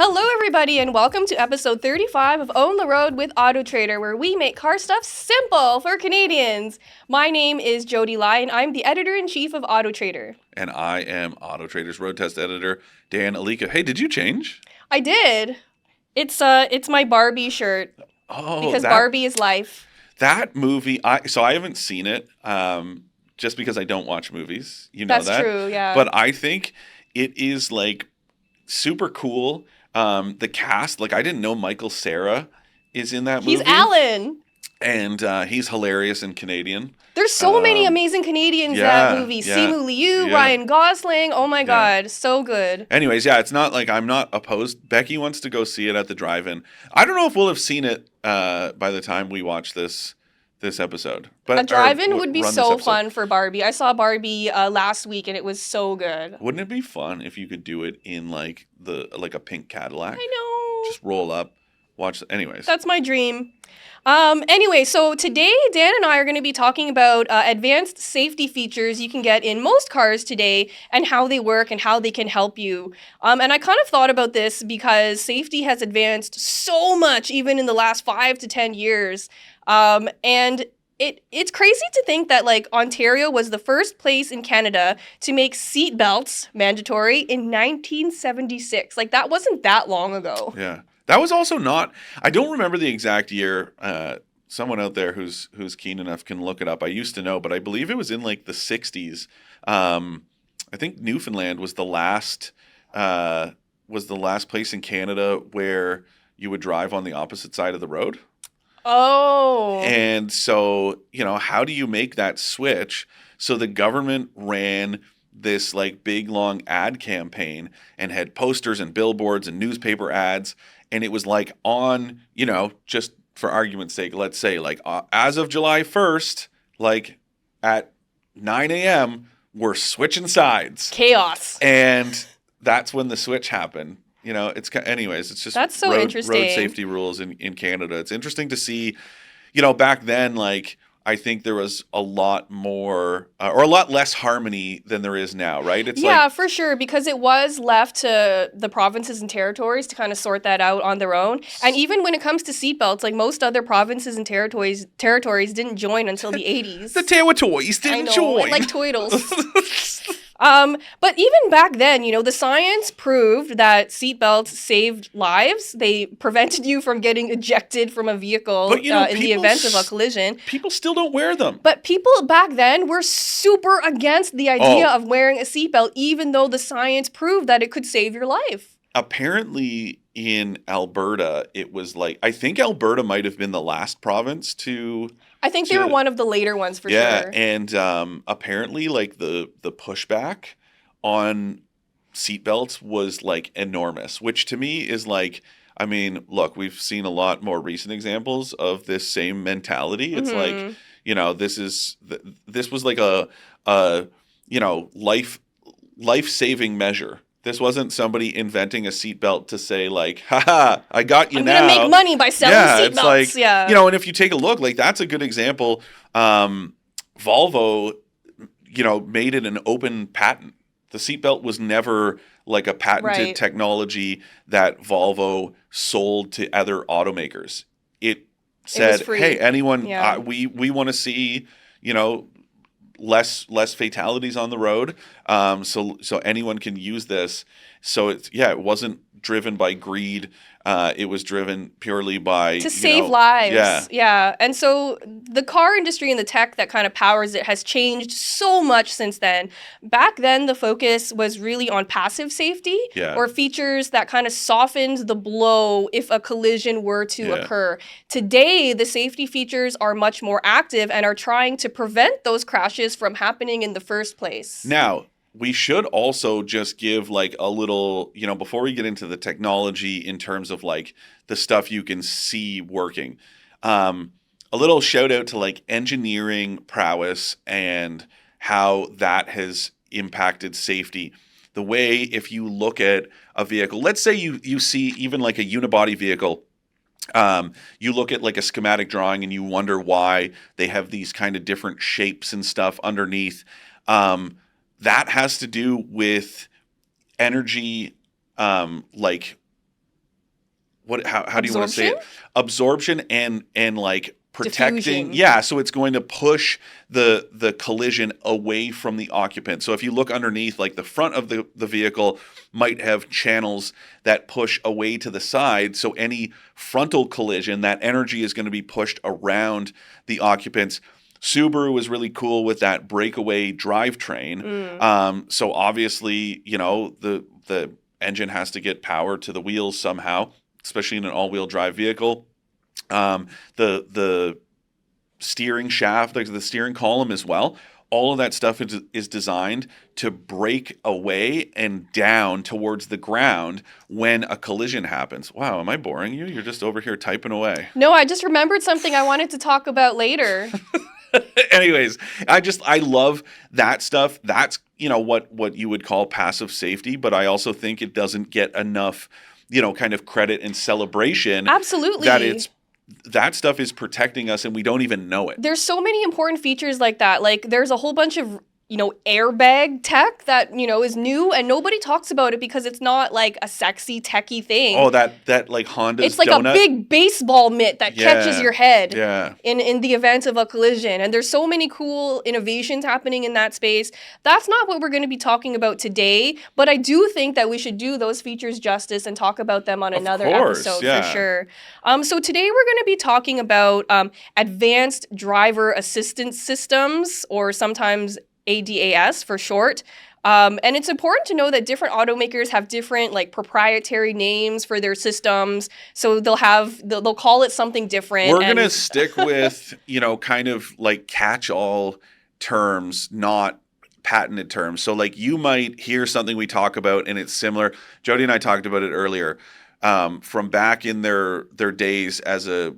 Hello, everybody, and welcome to episode 35 of Own the Road with AutoTrader, where we make car stuff simple for Canadians. My name is Jodi, and I'm the editor-in-chief of AutoTrader. And I am AutoTrader's road test editor, Dan Alika. Hey, did you change? I did. It's my Barbie shirt. Because Barbie is life. That movie, I haven't seen it, just because I don't watch movies. You know that. That's true, yeah. But I think it is like super cool. The cast, like I didn't know Michael Cera is in that movie. He's Alan. And he's hilarious and Canadian. There's so many amazing Canadians in that movie. Simu Liu, Ryan Gosling. Oh my God, so good. Anyways, it's not like I'm not opposed. Becky wants to go see it at the drive-in. I don't know if we'll have seen it by the time we watch this episode. But a drive-in would be so fun for Barbie. I saw Barbie last week and it was so good. Wouldn't it be fun if you could do it in like a pink Cadillac? I know. Just roll up, watch. Anyways, that's my dream. Anyway, so today Dan and I are going to be talking about advanced safety features you can get in most cars today and how they work and how they can help you. And I kind of thought about this because safety has advanced so much even in the last 5 to 10 years. And it's crazy to think that like Ontario was the first place in Canada to make seat belts mandatory in 1976. Like that wasn't that long ago. Yeah. That was also not, I don't remember the exact year. Someone out there who's keen enough can look it up. I used to know, but I believe it was in like the 60s. I think Newfoundland was the last place in Canada where you would drive on the opposite side of the road. Oh. And so, how do you make that switch? So the government ran this like big long ad campaign and had posters and billboards and newspaper ads. And it was like on, just for argument's sake, let's say like as of July 1st, like at 9 a.m., we're switching sides. Chaos. And that's when the switch happened. Anyways, it's just that's so interesting. Road safety rules in Canada. It's interesting to see, back then, like, I think there was a lot more or a lot less harmony than there is now, right? For sure, because it was left to the provinces and territories to kind of sort that out on their own. And even when it comes to seatbelts, like most other provinces and territories didn't join until the 80s. The territories didn't join. Like Toidles. But even back then, the science proved that seatbelts saved lives. They prevented you from getting ejected from a vehicle in the event of a collision. People still don't wear them. But people back then were super against the idea of wearing a seatbelt, even though the science proved that it could save your life. Apparently in Alberta, it was like, I think Alberta might have been the last province to... I think they were one of the later ones for sure. Yeah, and apparently like the pushback on seatbelts was like enormous, which to me is like, I mean, look, we've seen a lot more recent examples of this same mentality. It's like, this was like a life-saving measure. This wasn't somebody inventing a seatbelt to say like, haha, I got you now. I'm going to make money by selling seatbelts. It's like, and if you take a look, like that's a good example. Volvo, made it an open patent. The seatbelt was never like a patented technology that Volvo sold to other automakers. It said, hey, anyone, we want to see, less fatalities on the road, so anyone can use this. So it wasn't driven by greed. It was driven purely by to save lives. Yeah. And so the car industry and the tech that kind of powers it has changed so much since then. Back then, the focus was really on passive safety or features that kind of softened the blow if a collision were to occur. Today, the safety features are much more active and are trying to prevent those crashes from happening in the first place. Now, we should also just give like a little, before we get into the technology in terms of like the stuff you can see working, a little shout out to like engineering prowess and how that has impacted safety. The way if you look at a vehicle, let's say you see even like a unibody vehicle, you look at like a schematic drawing and you wonder why they have these kind of different shapes and stuff underneath. That has to do with energy, like how do you want to say Absorption? it? Absorption and like protecting. Diffusion. Yeah, so it's going to push the collision away from the occupant. So if you look underneath, like the front of the vehicle might have channels that push away to the side. So any frontal collision, that energy is going to be pushed around the occupants. Subaru was really cool with that breakaway drivetrain. So obviously, the engine has to get power to the wheels somehow, especially in an all-wheel drive vehicle. The steering shaft, like the steering column as well, all of that stuff is designed to break away and down towards the ground when a collision happens. Wow, am I boring you? You're just over here typing away. No, I just remembered something I wanted to talk about later. Anyways, I love that stuff. That's, what you would call passive safety, but I also think it doesn't get enough, kind of credit and celebration. Absolutely. That stuff is protecting us and we don't even know it. There's so many important features like that. Like there's a whole bunch of airbag tech that, is new and nobody talks about it because it's not like a sexy techie thing. Oh, that like Honda's It's like donut. a big baseball mitt that catches your head in the event of a collision. And there's so many cool innovations happening in that space. That's not what we're going to be talking about today, but I do think that we should do those features justice and talk about them on another episode for sure. So today we're going to be talking about advanced driver assistance systems, or sometimes ADAS for short. And it's important to know that different automakers have different like proprietary names for their systems. So they'll call it something different. We're going to stick with, kind of like catch-all terms, not patented terms. So like you might hear something we talk about and it's similar. Jodi and I talked about it earlier. From back in their days as a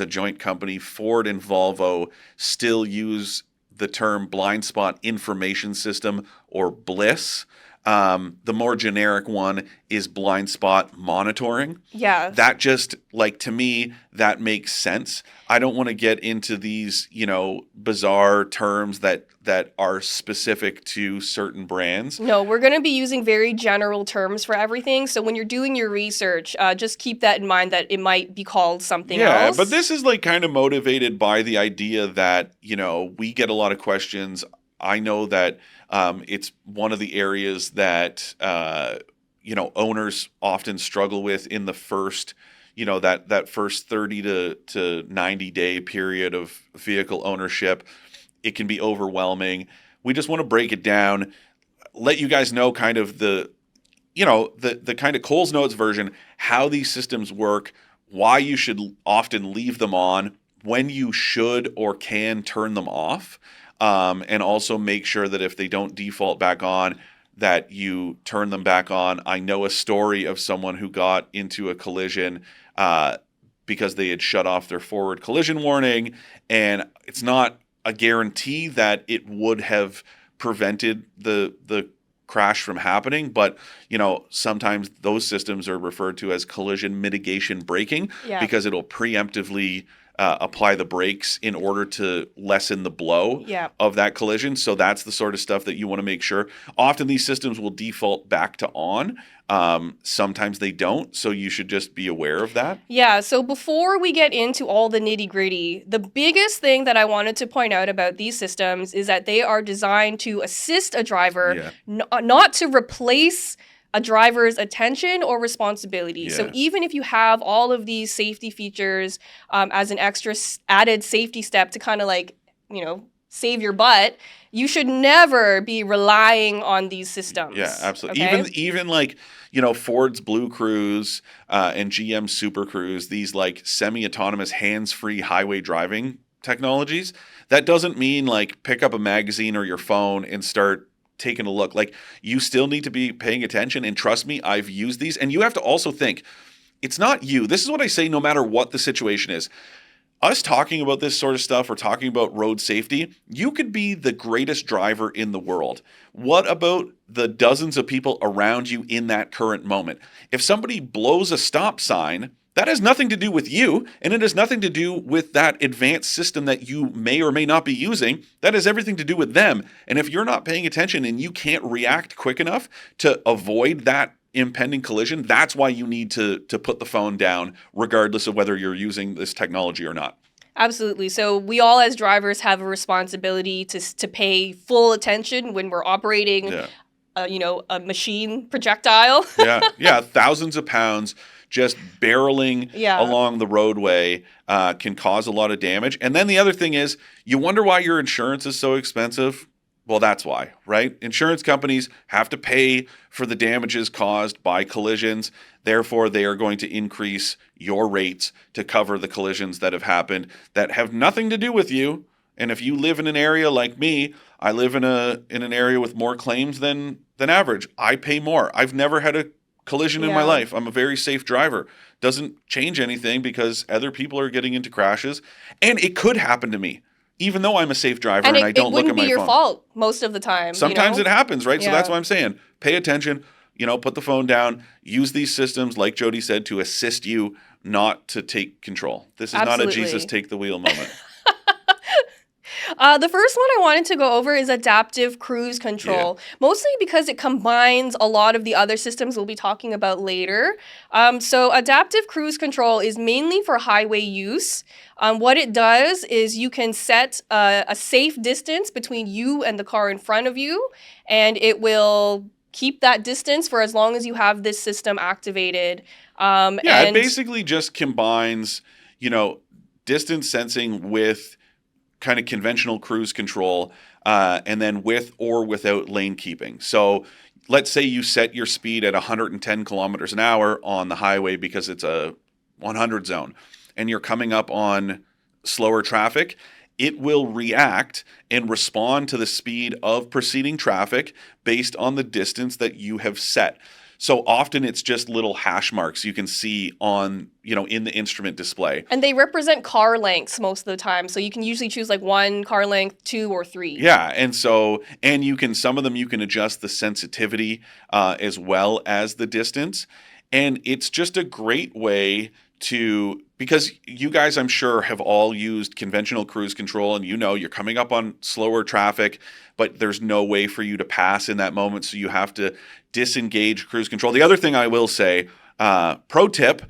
joint company, Ford and Volvo still use the term blind spot information system, or BLIS. The more generic one is blind spot monitoring. Yeah. That just, like, to me, that makes sense. I don't want to get into these, bizarre terms that are specific to certain brands. No, we're going to be using very general terms for everything. So when you're doing your research, just keep that in mind that it might be called something else. Yeah, but this is like kind of motivated by the idea that, we get a lot of questions. I know that it's one of the areas that, owners often struggle with in the first, that first 30 to 90 day period of vehicle ownership. It can be overwhelming. We just want to break it down, let you guys know kind of the kind of Coles Notes version, how these systems work, why you should often leave them on, when you should or can turn them off, and also make sure that if they don't default back on, that you turn them back on. I know a story of someone who got into a collision because they had shut off their forward collision warning, and it's not a guarantee that it would have prevented the crash from happening, but sometimes those systems are referred to as collision mitigation braking because it'll preemptively apply the brakes in order to lessen the blow of that collision. So that's the sort of stuff that you want to make sure. Often these systems will default back to on. Sometimes they don't, so you should just be aware of that. Yeah, so before we get into all the nitty-gritty, the biggest thing that I wanted to point out about these systems is that they are designed to assist a driver, not to replace a driver's attention or responsibility. Yeah. So even if you have all of these safety features as an extra added safety step to kind of like, save your butt, you should never be relying on these systems. Yeah, absolutely. Okay? Even like, Ford's Blue Cruise and GM Super Cruise, these like semi-autonomous hands-free highway driving technologies, that doesn't mean like pick up a magazine or your phone and start taking a look. Like, you still need to be paying attention, and trust me, I've used these. And you have to also think, it's not you. This is what I say no matter what the situation is. Us talking about this sort of stuff or talking about road safety, you could be the greatest driver in the world. What about the dozens of people around you in that current moment? If somebody blows a stop sign, that has nothing to do with you, and it has nothing to do with that advanced system that you may or may not be using. That has everything to do with them. And if you're not paying attention and you can't react quick enough to avoid that impending collision, that's why you need to put the phone down, regardless of whether you're using this technology or not. Absolutely. So we all as drivers have a responsibility to pay full attention when we're operating, Yeah. a machine projectile. Yeah. Thousands of pounds just barreling Yeah. along the roadway can cause a lot of damage. And then the other thing is, you wonder why your insurance is so expensive. Well, that's why, right? Insurance companies have to pay for the damages caused by collisions. Therefore, they are going to increase your rates to cover the collisions that have happened that have nothing to do with you. And if you live in an area like me, I live in an area with more claims than average. I pay more. I've never had a collision in my Yeah. life. I'm a very safe driver. Doesn't change anything because other people are getting into crashes, and it could happen to me, even though I'm a safe driver And and I it don't look wouldn't at be my your phone. fault most of the time. Sometimes it happens, right? So that's Yeah. what I'm saying. Pay attention, put the phone down, use these systems, like Jodi said, to assist you not to take control. This is not a Absolutely. Jesus take the wheel moment. The first one I wanted to go over is adaptive cruise control, mostly because it combines a lot of the other systems we'll be talking about later. So adaptive cruise control is mainly for highway use. What it does is you can set a safe distance between you and the car in front of you, and it will keep that distance for as long as you have this system activated. Yeah, it And basically just combines, distance sensing with kind of conventional cruise control, and then with or without lane keeping. So let's say you set your speed at 110 kilometers an hour on the highway because it's a 100 zone, and you're coming up on slower traffic. It will react and respond to the speed of preceding traffic based on the distance that you have set. So often it's just little hash marks you can see on, in the instrument display. And they represent car lengths most of the time. So you can usually choose like 1 car length, 2 or 3. Yeah, and some of them you can adjust the sensitivity as well as the distance. And it's just a great way because you guys, I'm sure, have all used conventional cruise control, and you're coming up on slower traffic, but there's no way for you to pass in that moment, so you have to disengage cruise control. The other thing I will say, pro tip,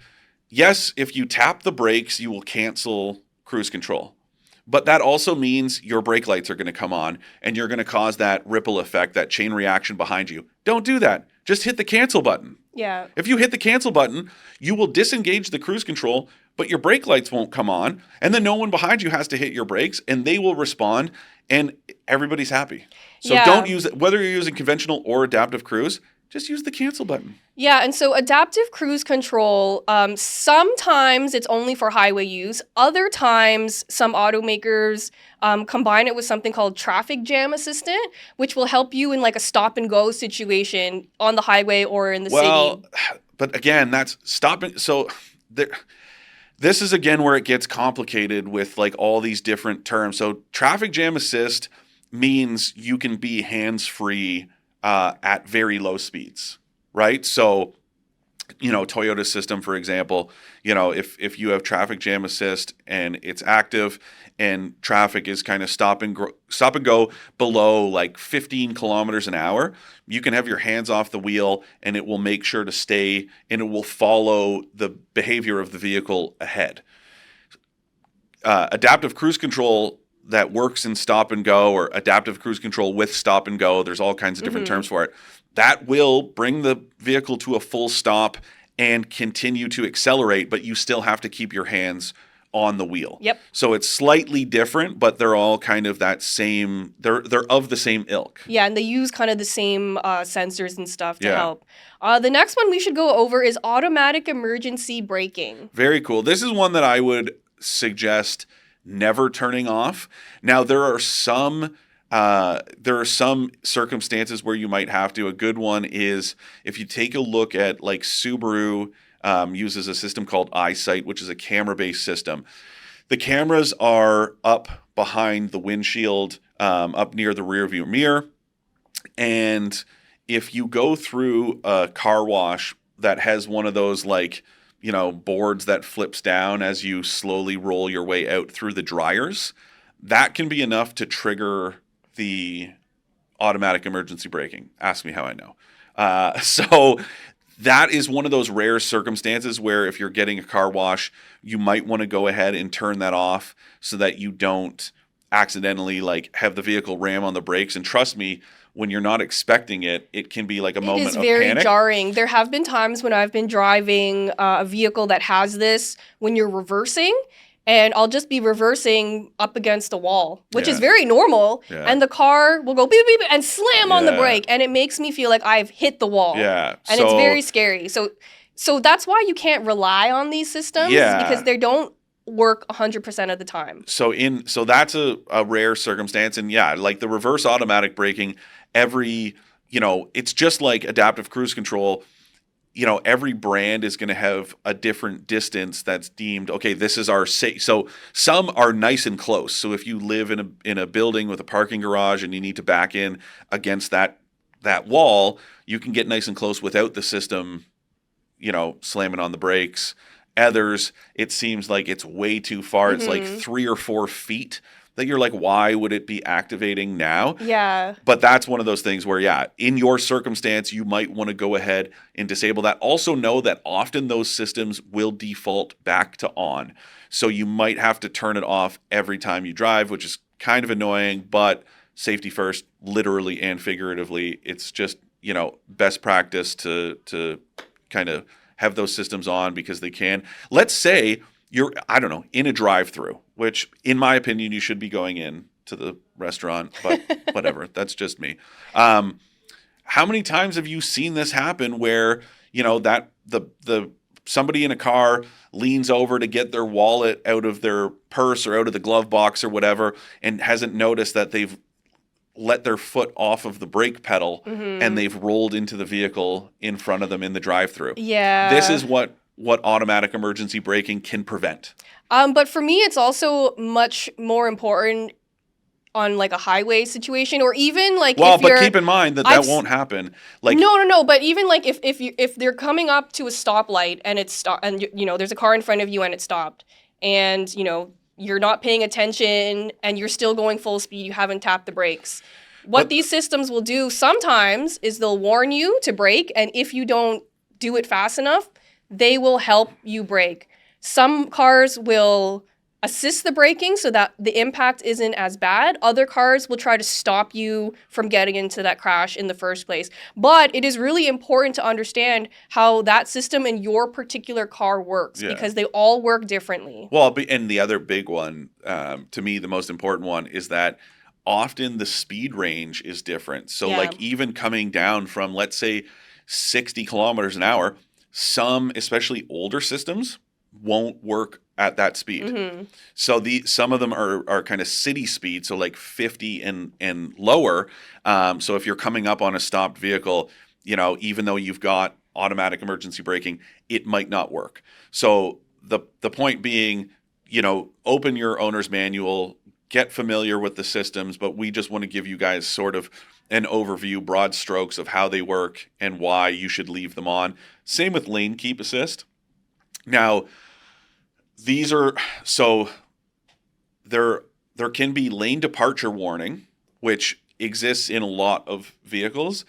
yes, if you tap the brakes, you will cancel cruise control. But that also means your brake lights are going to come on, and you're going to cause that ripple effect, that chain reaction behind you. Don't do that. Just hit the cancel button. Yeah. If you hit the cancel button, you will disengage the cruise control, but your brake lights won't come on, and then no one behind you has to hit your brakes, and they will respond, and everybody's happy. So don't use it, whether you're using conventional or adaptive cruise, just use the cancel button. Yeah, and so adaptive cruise control, sometimes it's only for highway use. Other times, some automakers combine it with something called traffic jam assistant, which will help you in like a stop and go situation on the highway or in the city. But again, that's stopping. So this is again where it gets complicated with like all these different terms. So traffic jam assist means you can be hands-free at very low speeds, right? So, Toyota's system, for example, if you have traffic jam assist and it's active and traffic is kind of stop and go below like 15 kilometers an hour, you can have your hands off the wheel and it will make sure to stay, and it will follow the behavior of the vehicle ahead. Adaptive cruise control that works in stop and go, or adaptive cruise control with stop and go, there's all kinds of different terms for it, that will bring the vehicle to a full stop and continue to accelerate, but you still have to keep your hands on the wheel. Yep. So it's slightly different, but they're all kind of that same, they're of the same ilk. Yeah, and they use kind of the same sensors and stuff to help. The next one we should go over is automatic emergency braking. Very cool. This is one that I would suggest never turning off. Now, there are some circumstances where you might have to. A good one is if you take a look at like Subaru uses a system called EyeSight, which is a camera-based system. The cameras are up behind the windshield, up near the rear view mirror. And if you go through a car wash that has one of those like, boards that flips down as you slowly roll your way out through the dryers, that can be enough to trigger the automatic emergency braking. Ask me how I know. So that is one of those rare circumstances where if you're getting a car wash, you might want to go ahead and turn that off so that you don't accidentally like have the vehicle ram on the brakes. And trust me, when you're not expecting it, it can be like a It moment is of very panic. jarring. There have been times when I've been driving a vehicle that has this when you're reversing, and I'll just be reversing up against a wall, which is Yeah. very normal. Yeah. And the car will go beep, beep, beep, and slam on the Yeah. brake, and it makes me feel like I've hit the wall. Yeah. And it's So very scary. So that's why you can't rely on these systems, Yeah. because they don't work 100% of the time. so that's a rare circumstance. And yeah, like the reverse automatic braking, it's just like adaptive cruise control. Every brand is going to have a different distance that's deemed, okay, this is our safe. So some are nice and close. So if you live in a building with a parking garage and you need to back in against that wall, you can get nice and close without the system, slamming on the brakes. Others, it seems like it's way too far. It's like 3 or 4 feet that you're like, why would it be activating now? Yeah. But that's one of those things where, yeah, in your circumstance, you might want to go ahead and disable that. Also know that often those systems will default back to on. So you might have to turn it off every time you drive, which is kind of annoying, but safety first, literally and figuratively. It's just, best practice to kind of have those systems on because they can. Let's say you're, I don't know, in a drive-through, which in my opinion, you should be going in to the restaurant, but whatever. That's just me. How many times have you seen this happen where, that the somebody in a car leans over to get their wallet out of their purse or out of the glove box or whatever and hasn't noticed that they've let their foot off of the brake pedal and they've rolled into the vehicle in front of them in the drive-through. Yeah. This is what automatic emergency braking can prevent. But for me, it's also much more important on like a highway situation, or even like Well, if but you're, keep in mind that won't happen. Like no, but even like if they're coming up to a stoplight and it's and there's a car in front of you and it's stopped, and you're not paying attention and you're still going full speed, you haven't tapped the brakes. What these systems will do sometimes is they'll warn you to brake, and if you don't do it fast enough, they will help you brake. Some cars will assist the braking so that the impact isn't as bad. Other cars will try to stop you from getting into that crash in the first place. But it is really important to understand how that system in your particular car works, because they all work differently. Well, and the other big one, to me, the most important one is that often the speed range is different. So like even coming down from, let's say, 60 kilometers an hour, some, especially older systems, won't work at that speed. So some of them are kind of city speed, so like 50 and lower. So if you're coming up on a stopped vehicle, even though you've got automatic emergency braking, it might not work. So the point being, open your owner's manual, get familiar with the systems, but we just want to give you guys sort of an overview, broad strokes of how they work and why you should leave them on. Same with lane keep assist. Now, these are, so there can be lane departure warning, which exists in a lot of vehicles.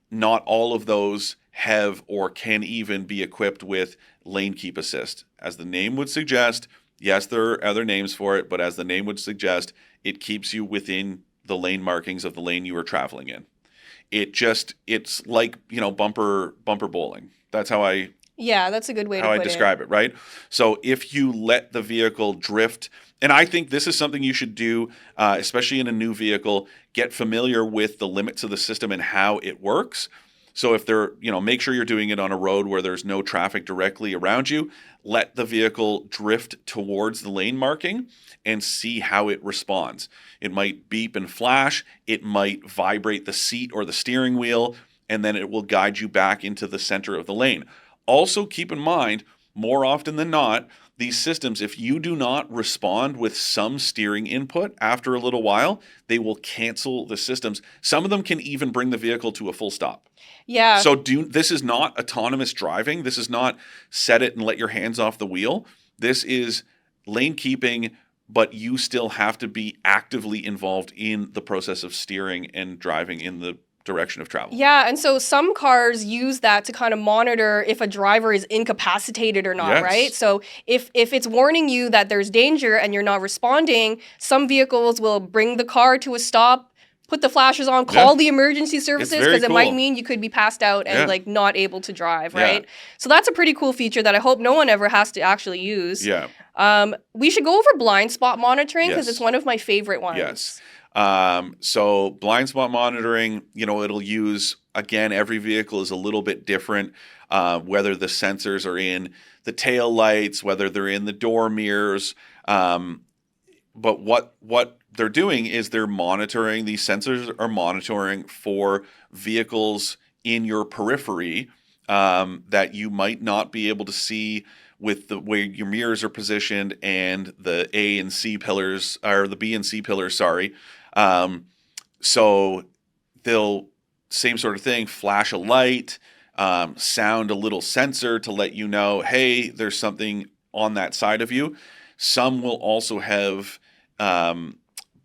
Not all of those have or can even be equipped with lane keep assist. As the name would suggest, yes, there are other names for it, but as the name would suggest, it keeps you within the lane markings of the lane you are traveling in. It's like, bumper bowling. That's how that's a good way to put it. How I describe it, right? So if you let the vehicle drift, and I think this is something you should do, especially in a new vehicle, get familiar with the limits of the system and how it works. So if make sure you're doing it on a road where there's no traffic directly around you. Let the vehicle drift towards the lane marking and see how it responds. It might beep and flash. It might vibrate the seat or the steering wheel, and then it will guide you back into the center of the lane. Also, keep in mind, more often than not, these systems, if you do not respond with some steering input after a little while, they will cancel the systems. Some of them can even bring the vehicle to a full stop. Yeah. So this is not autonomous driving. This is not set it and let your hands off the wheel. This is lane keeping, but you still have to be actively involved in the process of steering and driving in direction of travel. Yeah, and so some cars use that to kind of monitor if a driver is incapacitated or not, Yes. right? So if it's warning you that there's danger and you're not responding, some vehicles will bring the car to a stop, put the flashers on, call the emergency services, very because it might cool. mean you could be passed out and Yeah. like not able to drive, Yeah. right? So that's a pretty cool feature that I hope no one ever has to actually use. Yeah. We should go over blind spot monitoring because Yes. it's one of my favorite ones. Yes. So blind spot monitoring, it'll use, again, every vehicle is a little bit different, whether the sensors are in the tail lights, whether they're in the door mirrors. But what they're doing is they're monitoring, these sensors are monitoring for vehicles in your periphery that you might not be able to see with the way your mirrors are positioned and the A and C pillars, or the B and C pillars, sorry. So they'll, same sort of thing, flash a light, sound a little sensor to let you know, hey, there's something on that side of you. Some will also have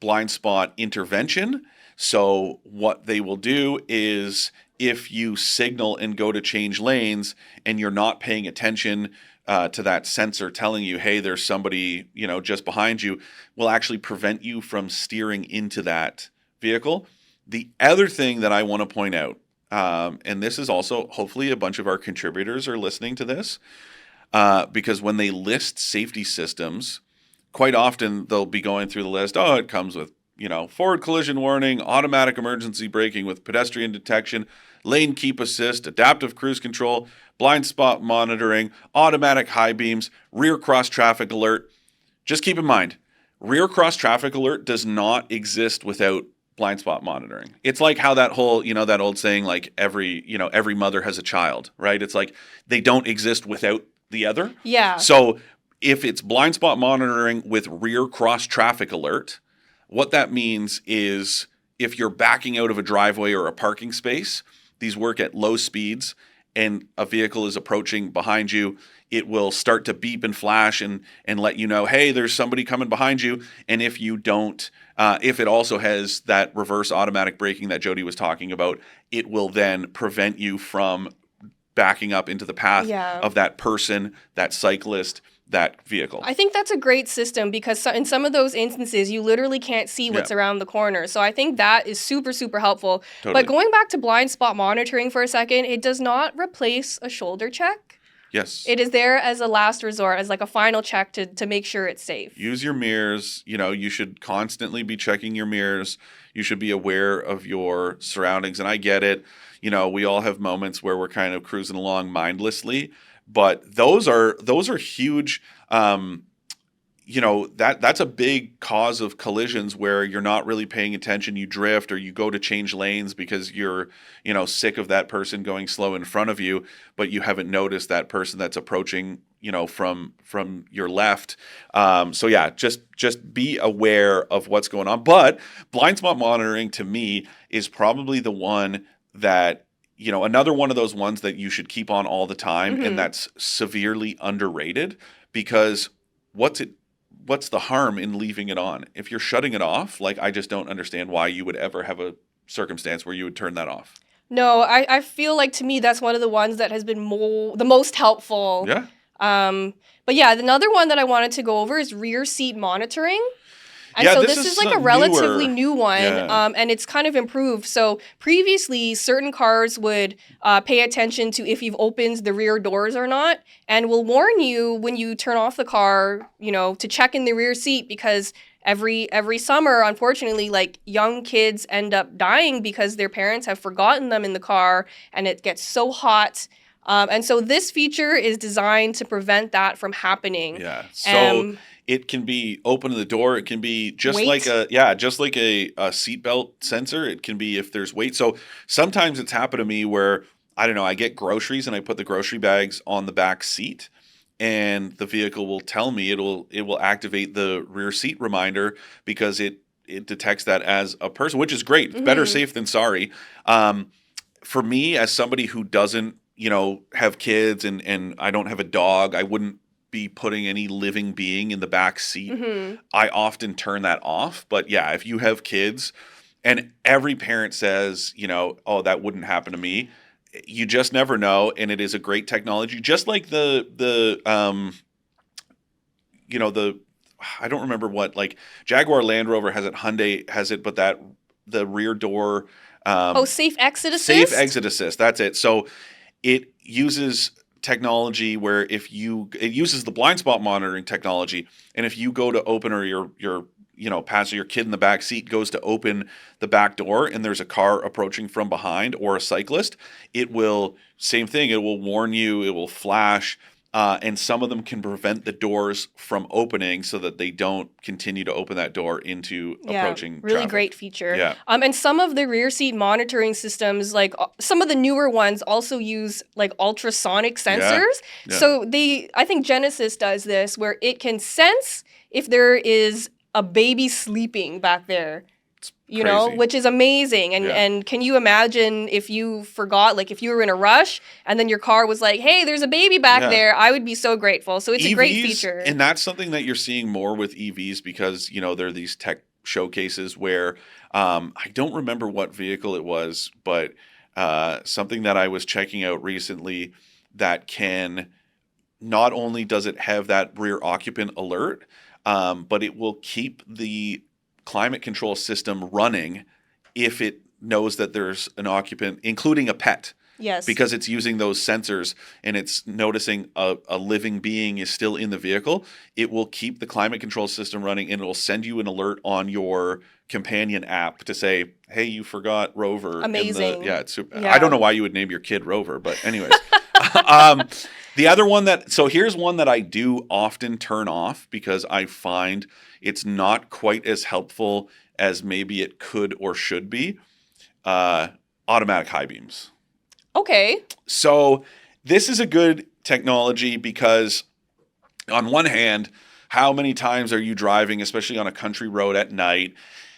blind spot intervention. So what they will do is if you signal and go to change lanes and you're not paying attention to that sensor telling you, hey, there's somebody, just behind you, will actually prevent you from steering into that vehicle. The other thing that I want to point out, and this is also, hopefully a bunch of our contributors are listening to this, because when they list safety systems, quite often they'll be going through the list. Oh, it comes with, forward collision warning, automatic emergency braking with pedestrian detection, lane keep assist, adaptive cruise control, blind spot monitoring, automatic high beams, rear cross traffic alert. Just keep in mind, rear cross traffic alert does not exist without blind spot monitoring. It's like how that whole, that old saying, like every mother has a child, right? It's like they don't exist without the other. Yeah. So if it's blind spot monitoring with rear cross traffic alert, what that means is if you're backing out of a driveway or a parking space, these work at low speeds and a vehicle is approaching behind you, it will start to beep and flash and let you know, hey, there's somebody coming behind you. And if you don't, if it also has that reverse automatic braking that Jodi was talking about, it will then prevent you from backing up into the path of that person, that cyclist, that vehicle. I think that's a great system because in some of those instances, you literally can't see what's around the corner. So I think that is super, super helpful. Totally. But going back to blind spot monitoring for a second, it does not replace a shoulder check. Yes. It is there as a last resort, as like a final check to make sure it's safe. Use your mirrors. You should constantly be checking your mirrors. You should be aware of your surroundings. And I get it. We all have moments where we're kind of cruising along mindlessly. But those are huge. That's a big cause of collisions where you're not really paying attention. You drift or you go to change lanes because you're sick of that person going slow in front of you, but you haven't noticed that person that's approaching from your left. So yeah, just be aware of what's going on. But blind spot monitoring to me is probably the one that, another one of those ones that you should keep on all the time, and that's severely underrated because what's the harm in leaving it on? If you're shutting it off, like I just don't understand why you would ever have a circumstance where you would turn that off. No, I feel like to me that's one of the ones that has been the most helpful. Yeah. But yeah, another one that I wanted to go over is rear seat monitoring. And so this is like a relatively new one, and it's kind of improved. So previously, certain cars would pay attention to if you've opened the rear doors or not, and will warn you when you turn off the car, to check in the rear seat because every summer, unfortunately, like young kids end up dying because their parents have forgotten them in the car, and it gets so hot. And so this feature is designed to prevent that from happening. Yeah. So it can be open the door. It can be just weight. like a seatbelt sensor. It can be if there's weight. So sometimes it's happened to me where, I don't know, I get groceries and I put the grocery bags on the back seat and the vehicle will tell me it will activate the rear seat reminder because it detects that as a person, which is great. It's better safe than sorry. For me, as somebody who doesn't, have kids and I don't have a dog, I wouldn't be putting any living being in the back seat. I often turn that off. But yeah, if you have kids And every parent says, oh, that wouldn't happen to me. You just never know, and it is a great technology. Just like the I don't remember what, like Jaguar Land Rover has it, Hyundai has it, but the rear door Safe exit safe assist? exit assist. That's it. So it uses technology where it uses the blind spot monitoring technology, and if you go to open, or your passenger, your kid in the back seat goes to open the back door and there's a car approaching from behind or a cyclist, it will, same thing, it will warn you, it will flash, and some of them can prevent the doors from opening so that they don't continue to open that door into approaching really traffic. great feature. Yeah. And some of the rear seat monitoring systems, like some of the newer ones, also use like ultrasonic sensors. Yeah. So I think Genesis does this, where it can sense if there is a baby sleeping back there. Crazy. Which is amazing. And Yeah. and can you imagine if you forgot, like if you were in a rush and then your car was like, hey, there's a baby back Yeah. there, I would be so grateful. So it's a great feature. And that's something that you're seeing more with EVs, because, there are these tech showcases where I don't remember what vehicle it was, but something that I was checking out recently that can, not only does it have that rear occupant alert, but it will keep the climate control system running if it knows that there's an occupant, including a pet. Yes. Because it's using those sensors and it's noticing a living being is still in the vehicle. It will keep the climate control system running, and it will send you an alert on your companion app to say, hey, you forgot Rover. Amazing. It's super. Yeah. I don't know why you would name your kid Rover, but anyways. The other one so here's one that I do often turn off because I find it's not quite as helpful as maybe it could or should be. Automatic high beams. Okay. So this is a good technology because, on one hand, how many times are you driving, especially on a country road at night,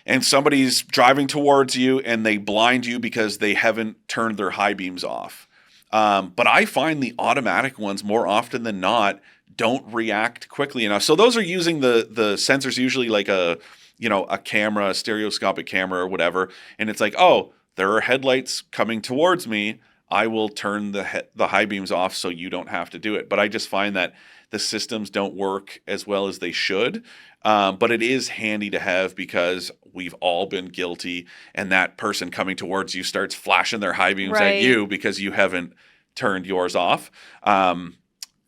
and somebody's driving towards you and they blind you because they haven't turned their high beams off? But I find the automatic ones, more often than not, don't react quickly enough. So those are using the sensors, usually like a camera, a stereoscopic camera or whatever. And it's like, oh, there are headlights coming towards me. I will turn the high beams off so you don't have to do it. But I just find that the systems don't work as well as they should. But it is handy to have because we've all been guilty, and that person coming towards you starts flashing their high beams at you because you haven't turned yours off.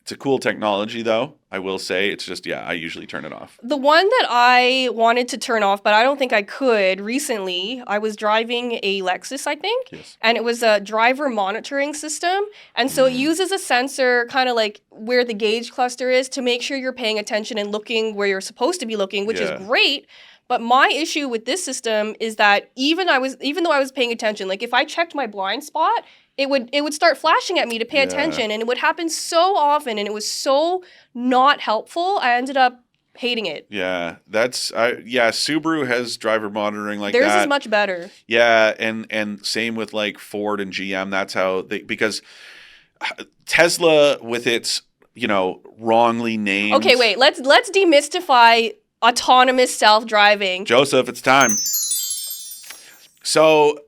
It's a cool technology, though. I will say it's just, I usually turn it off. The one that I wanted to turn off, but I don't think I could recently, I was driving a Lexus, I think. Yes. And it was a driver monitoring system. And so it uses a sensor kind of like where the gauge cluster is to make sure you're paying attention and looking where you're supposed to be looking, which is great. But my issue with this system is that even though I was paying attention, like if I checked my blind spot, it would start flashing at me to pay attention, and it would happen so often, and it was so not helpful. I ended up hating it. Yeah, Subaru has driver monitoring like Theirs that. Theirs is much better. Yeah, and same with like Ford and GM. That's how because Tesla with its wrongly named. Okay, wait. Let's demystify autonomous self-driving. Joseph, it's time. So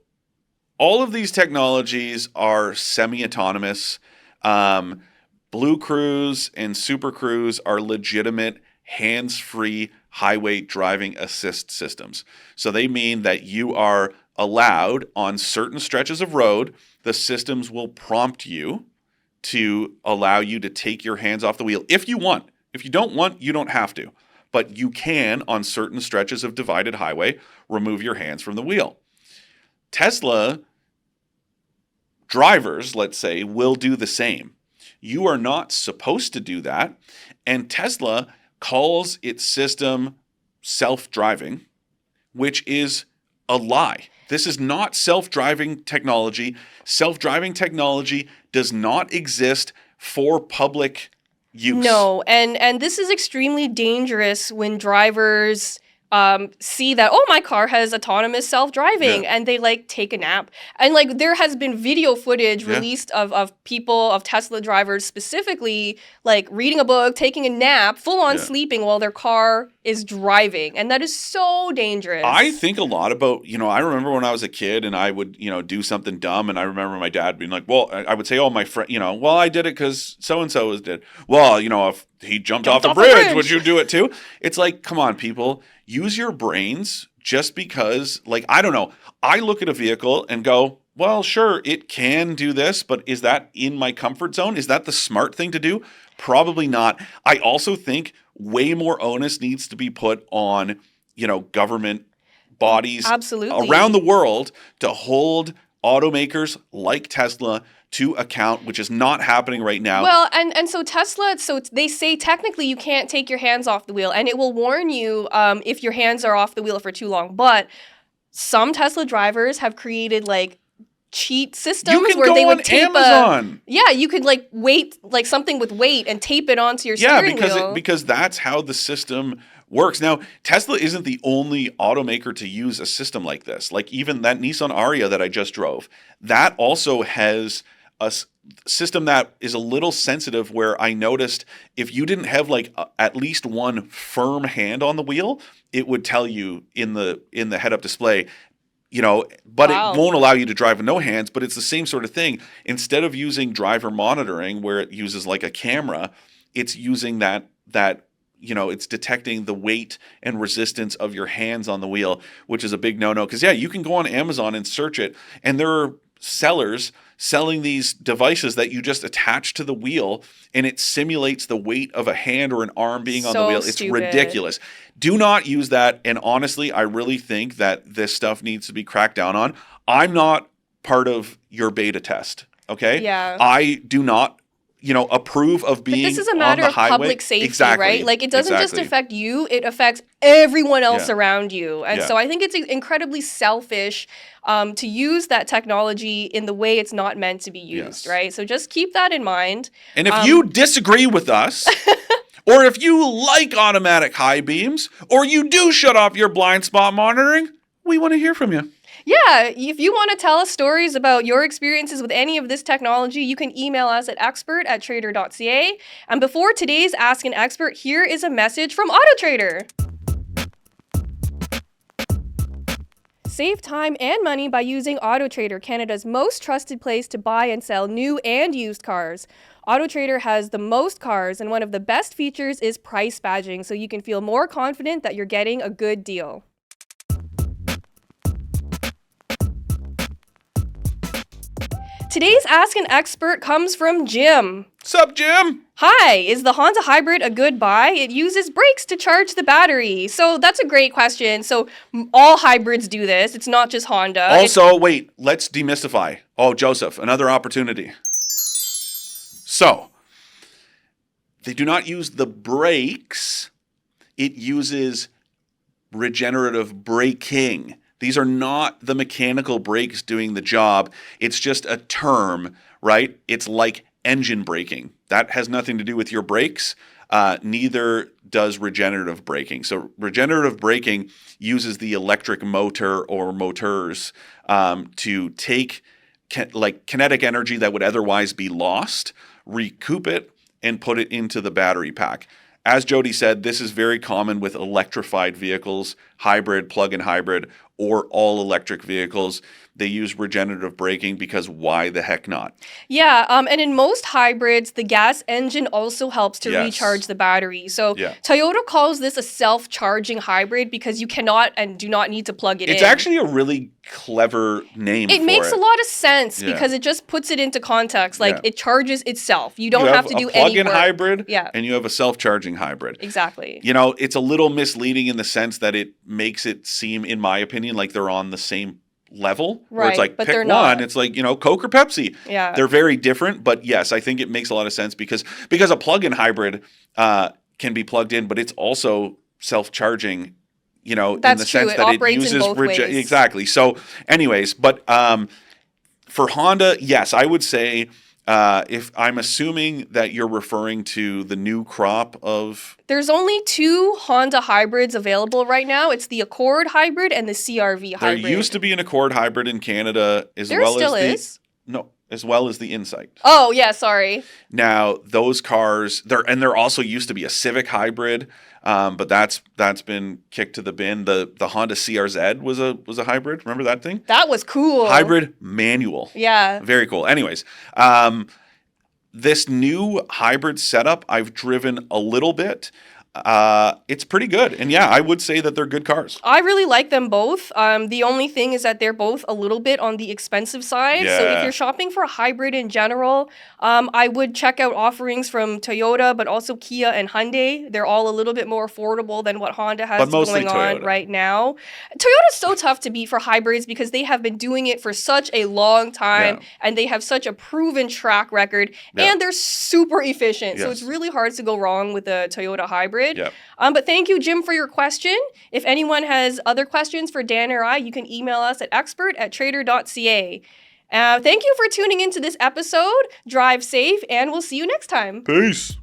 all of these technologies are semi-autonomous. Blue Cruise and Super Cruise are legitimate hands-free highway driving assist systems. So they mean that you are allowed on certain stretches of road, the systems will prompt you to allow you to take your hands off the wheel if you want. If you don't want, you don't have to. But you can, on certain stretches of divided highway, remove your hands from the wheel. Tesla drivers, let's say, will do the same. You are not supposed to do that. And Tesla calls its system self-driving, which is a lie. This is not self-driving technology. Self-driving technology does not exist for public use. No, and this is extremely dangerous when drivers see that, oh, my car has autonomous self-driving, and they like take a nap. And like there has been video footage released of people, of Tesla drivers specifically, like reading a book, taking a nap, full on sleeping while their car is driving, and that is so dangerous. I think a lot about, I remember when I was a kid and I would, do something dumb, and I remember my dad being like, well, I would say, oh, my friend, well, I did it because so-and-so did. Well, if he jumped off a bridge, would you do it too? It's like, come on, people, use your brains. Just because, like, I don't know, I look at a vehicle and go, well, sure, it can do this, but is that in my comfort zone? Is that the smart thing to do? Probably not. I also think way more onus needs to be put on, government bodies Absolutely. around the world to hold automakers like Tesla to account, which is not happening right now. Well, and so Tesla, so they say technically you can't take your hands off the wheel, and it will warn you if your hands are off the wheel for too long. But some Tesla drivers have created like cheat systems where they would tape Amazon. You could like weight, like something with weight, and tape it onto your steering wheel. Because that's how the system works. Now, Tesla isn't the only automaker to use a system like this. Like even that Nissan Ariya that I just drove, that also has a system that is a little sensitive, where I noticed if you didn't have like at least one firm hand on the wheel, it would tell you in the head-up display, but Wow. It won't allow you to drive with no hands. But it's the same sort of thing. Instead of using driver monitoring, where it uses like a camera, it's using that it's detecting the weight and resistance of your hands on the wheel, which is a big no-no. Because you can go on Amazon and search it, and there are sellers selling these devices that you just attach to the wheel, and it simulates the weight of a hand or an arm being on the wheel. It's ridiculous. Do not use that. And honestly, I really think that this stuff needs to be cracked down on. I'm not part of your beta test. Okay. Yeah. I do not approve of being on the highway. But this is a matter of public safety, right? Like, it doesn't just affect you, it affects everyone else around you. And so I think it's incredibly selfish to use that technology in the way it's not meant to be used, right? So just keep that in mind. And if you disagree with us, or if you like automatic high beams, or you do shut off your blind spot monitoring, we want to hear from you. Yeah, if you want to tell us stories about your experiences with any of this technology, you can email us at expert@trader.ca. And before today's Ask an Expert, here is a message from AutoTrader. Save time and money by using AutoTrader, Canada's most trusted place to buy and sell new and used cars. AutoTrader has the most cars, and one of the best features is price badging, so you can feel more confident that you're getting a good deal. Today's Ask an Expert comes from Jim. Sup, Jim? Hi, is the Honda Hybrid a good buy? It uses brakes to charge the battery. So that's a great question. So all hybrids do this. It's not just Honda. Also, wait, let's demystify. Oh, Joseph, another opportunity. So, they do not use the brakes. It uses regenerative braking. These are not the mechanical brakes doing the job. It's just a term, right? It's like engine braking. That has nothing to do with your brakes. Neither does regenerative braking. So regenerative braking uses the electric motor or motors to take kinetic energy that would otherwise be lost, recoup it, and put it into the battery pack. As Jodi said, this is very common with electrified vehicles, hybrid, plug-in hybrid, or all-electric vehicles. They use regenerative braking because why the heck not? Yeah, and in most hybrids, the gas engine also helps to recharge the battery. So Toyota calls this a self-charging hybrid because you cannot and do not need to plug it in. It's actually a really clever name for it. It makes a lot of sense because it just puts it into context. Like, it charges itself. You don't have to do any work. You have a plug-in hybrid and you have a self-charging hybrid. Exactly. It's a little misleading in the sense that it makes it seem, in my opinion, like they're on the same level. Right, where it's like, but pick they're one. not. It's like, Coke or Pepsi. Yeah. They're very different, but yes, I think it makes a lot of sense because a plug-in hybrid can be plugged in, but it's also self-charging, in the sense that it uses exactly. So anyways, but for Honda, yes, I would say if I'm assuming that you're referring to the new crop of... There's only two Honda hybrids available right now. It's the Accord hybrid and the CR-V hybrid. There used to be an Accord hybrid in Canada as there well still as the... is. No, as well as the Insight. Oh, yeah, sorry. Now, those cars, there also used to be a Civic hybrid, but that's been kicked to the bin. The Honda CRZ was a hybrid. Remember that thing? That was cool. Hybrid manual. Yeah. Very cool. Anyways, this new hybrid setup I've driven a little bit. It's pretty good. And yeah, I would say that they're good cars. I really like them both. The only thing is that they're both a little bit on the expensive side. So if Yeah. you're shopping for a hybrid in general, I would check out offerings from Toyota, but also Kia and Hyundai. They're all a little bit more affordable than what Honda has But mostly going on Toyota. right now. Toyota's so tough to beat for hybrids because they have been doing it for such a long time Yeah. and they have such a proven track record Yeah. and they're super efficient. So Yes. it's really hard to go wrong with a Toyota hybrid. Yeah. But thank you, Jim, for your question. If anyone has other questions for Dan or I, you can email us at expert@trader.ca. Thank you for tuning into this episode. Drive safe, and we'll see you next time. Peace.